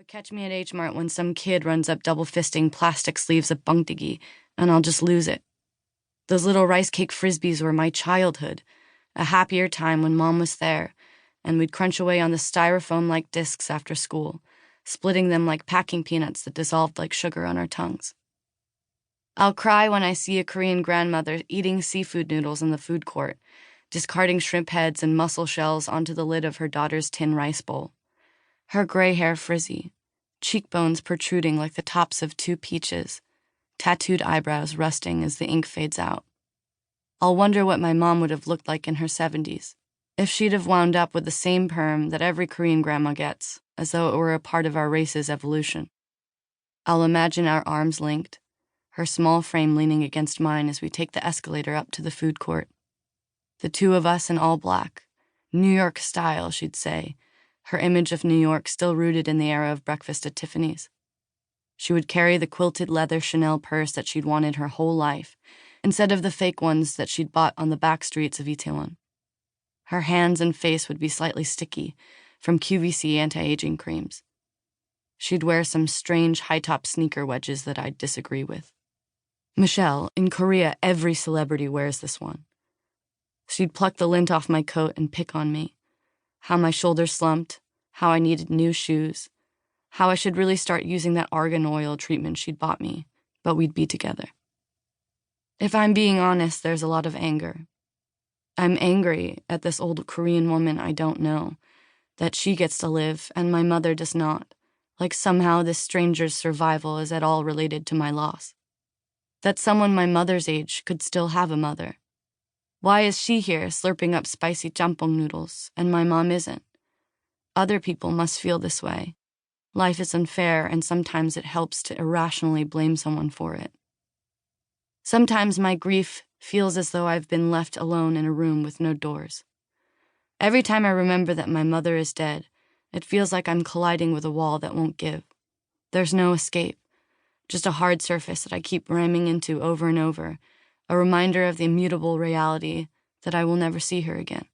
catch me at H Mart when some kid runs up double-fisting plastic sleeves of bangtigi, and I'll just lose it. Those little rice cake frisbees were my childhood, a happier time when Mom was there, and we'd crunch away on the styrofoam-like discs after school, splitting them like packing peanuts that dissolved like sugar on our tongues. I'll cry when I see a Korean grandmother eating seafood noodles in the food court, discarding shrimp heads and mussel shells onto the lid of her daughter's tin rice bowl. Her gray hair frizzy, cheekbones protruding like the tops of two peaches, tattooed eyebrows rusting as the ink fades out. I'll wonder what my mom would have looked like in her 70s, if she'd have wound up with the same perm that every Korean grandma gets, as though it were a part of our race's evolution. I'll imagine our arms linked, her small frame leaning against mine as we take the escalator up to the food court. The two of us in all black, New York style, she'd say, her image of New York still rooted in the era of breakfast at Tiffany's. She would carry the quilted leather Chanel purse that she'd wanted her whole life, instead of the fake ones that she'd bought on the back streets of Itaewon. Her hands and face would be slightly sticky from QVC anti-aging creams. She'd wear some strange high-top sneaker wedges that I'd disagree with. Michelle, in Korea, every celebrity wears this one. She'd pluck the lint off my coat and pick on me. How my shoulders slumped, how I needed new shoes, how I should really start using that argan oil treatment she'd bought me, but we'd be together. If I'm being honest, there's a lot of anger. I'm angry at this old Korean woman I don't know, that she gets to live and my mother does not, like somehow this stranger's survival is at all related to my loss. That someone my mother's age could still have a mother. Why is she here slurping up spicy jampong noodles, and my mom isn't? Other people must feel this way. Life is unfair, and sometimes it helps to irrationally blame someone for it. Sometimes my grief feels as though I've been left alone in a room with no doors. Every time I remember that my mother is dead, it feels like I'm colliding with a wall that won't give. There's no escape, just a hard surface that I keep ramming into over and over, a reminder of the immutable reality that I will never see her again.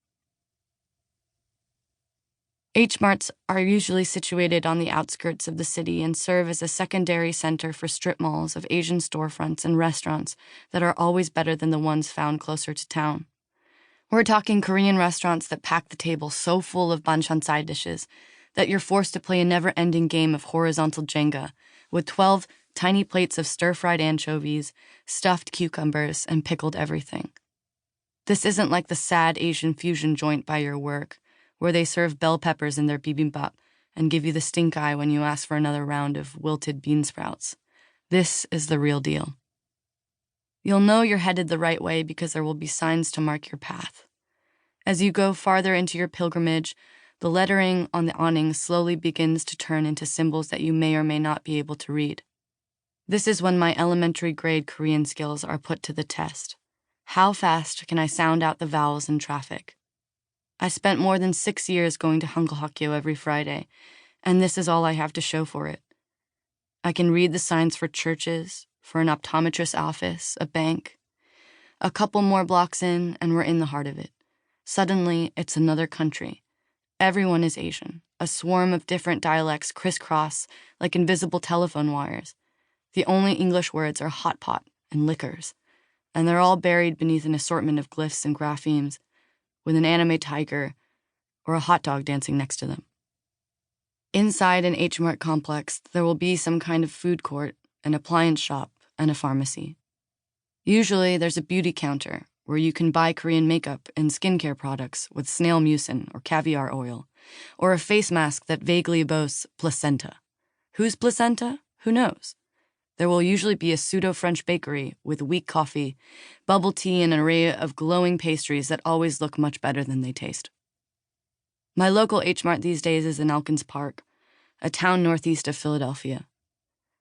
H-Marts are usually situated on the outskirts of the city and serve as a secondary center for strip malls of Asian storefronts and restaurants that are always better than the ones found closer to town. We're talking Korean restaurants that pack the table so full of banchan side dishes that you're forced to play a never-ending game of horizontal Jenga with 12 tiny plates of stir-fried anchovies, stuffed cucumbers, and pickled everything. This isn't like the sad Asian fusion joint by your work, where they serve bell peppers in their bibimbap and give you the stink eye when you ask for another round of wilted bean sprouts. This is the real deal. You'll know you're headed the right way because there will be signs to mark your path. As you go farther into your pilgrimage, the lettering on the awning slowly begins to turn into symbols that you may or may not be able to read. This is when my elementary grade Korean skills are put to the test. How fast can I sound out the vowels in traffic? I spent more than 6 years going to Hangul every Friday, and this is all I have to show for it. I can read the signs for churches, for an optometrist's office, a bank. A couple more blocks in, and we're in the heart of it. Suddenly, it's another country. Everyone is Asian. A swarm of different dialects crisscross like invisible telephone wires. The only English words are hot pot and liquors, and they're all buried beneath an assortment of glyphs and graphemes, with an anime tiger or a hot dog dancing next to them. Inside an H-Mart complex, there will be some kind of food court, an appliance shop, and a pharmacy. Usually, there's a beauty counter where you can buy Korean makeup and skincare products with snail mucin or caviar oil, or a face mask that vaguely boasts placenta. Whose placenta? Who knows? There will usually be a pseudo-French bakery with weak coffee, bubble tea, and an array of glowing pastries that always look much better than they taste. My local H-Mart these days is in Elkins Park, a town northeast of Philadelphia.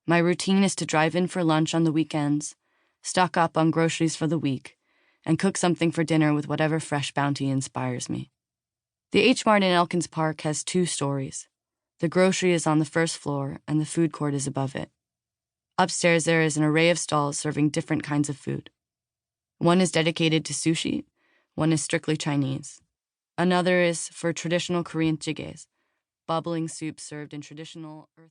My routine is to drive in for lunch on the weekends, stock up on groceries for the week, and cook something for dinner with whatever fresh bounty inspires me. The H-Mart in Elkins Park has 2 stories. The grocery is on the first floor, and the food court is above it. Upstairs, there is an array of stalls serving different kinds of food. One is dedicated to sushi, one is strictly Chinese. Another is for traditional Korean jjigaes, bubbling soup served in traditional earthen